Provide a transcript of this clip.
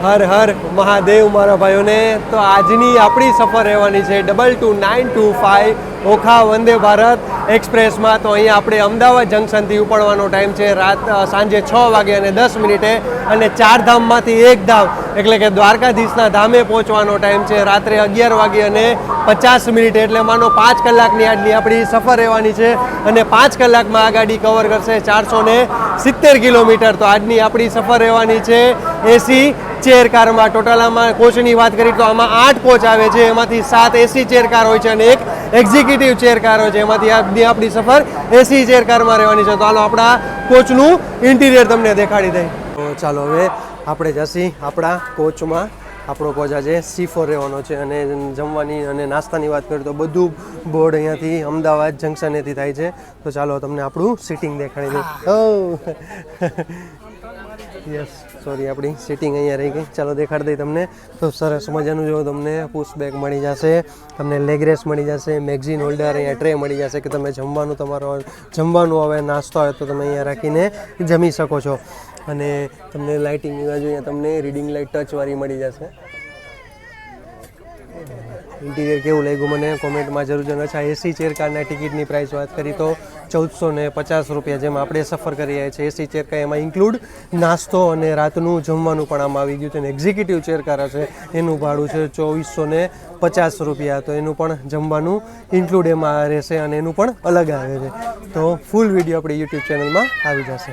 હર હર મહાદેવ મારા ભાઈઓને. તો આજની આપણી સફર રહેવાની છે 22925 ઓખા વંદે ભારત એક્સપ્રેસમાં. તો અહીંયા આપણે અમદાવાદ જંકશનથી ઉપડવાનો ટાઈમ છે સાંજે 6:10 અને 4 ધામમાંથી એક ધામ એટલે કે દ્વારકાધીશના ધામે પહોંચવાનો ટાઈમ છે રાત્રે 11:50. એટલે માનો 5 કલાકની આજની આપણી સફર રહેવાની છે અને 5 કલાકમાં આ ગાડી કવર કરશે 470 કિલોમીટર. તો આજની આપણી સફર રહેવાની છે એસી ચેર કારમાં. ટોટલ આમાં કોચની વાત કરીએ તો આમાં 8 કોચ આવે છે, એમાંથી 7 એસી ચેર કાર હોય છે અને એક એક્ઝિક્યુટિવ ચેર કાર હોય છે. એમાંથી આપણી સફર એસી ચેર કારમાં રહેવાની છે. તો હાલો આપણા કોચનું ઇન્ટિરિયર તમને દેખાડી દઈએ. તો ચાલો હવે આપણે જશી આપણા કોચમાં. આપણો કોચ આજે C4 રહેવાનો છે અને જમવાની અને નાસ્તાની વાત કરીએ તો બધું બોર્ડ અહીંયાથી અમદાવાદ જંકશનેથી થાય છે. તો ચાલો તમને આપણું સીટિંગ દેખાડી દઈએ. યસ સોરી, આપણી સીટિંગ અહીંયા રહી ગઈ. ચાલો દેખાડી દઈએ તમને. તો સરસ મજાનું જો તમને પુશ બેક મળી જશે, તમને લેગ રેસ્ટ મળી જશે, મેગઝીન હોલ્ડર, અહીંયા ટ્રે મળી જશે કે તમે જમવાનું હવે નાસ્તો આવે તો તમે અહીંયા રાખીને જમી શકો છો. અને તમને લાઇટિંગની બાજુ અહીંયા તમને રીડિંગ લાઇટ ટચવાળી મળી જશે. ઇન્ટિરિયર કેવું લાગ્યું મને કોમેન્ટમાં જરૂર જણાવો. અચ્છા, એસી ચેર કારના ટિકિટની પ્રાઇસ વાત કરી તો 1450 રૂપિયા, જેમાં આપણે સફર કરી રહ્યા છીએ. એસી ચેર કાર એમાં ઇન્ક્લુડ નાસ્તો અને રાતનું જમવાનું પણ આમાં આવી ગયું છે. અને એક્ઝિક્યુટિવ ચેર કાર હશે એનું ભાડું છે 2450 રૂપિયા. તો એનું પણ જમવાનું ઇન્ક્લુડ એમાં રહેશે અને એનું પણ અલગ આવે છે. તો ફૂલ વિડીયો આપણી યુટ્યુબ ચેનલમાં આવી જશે.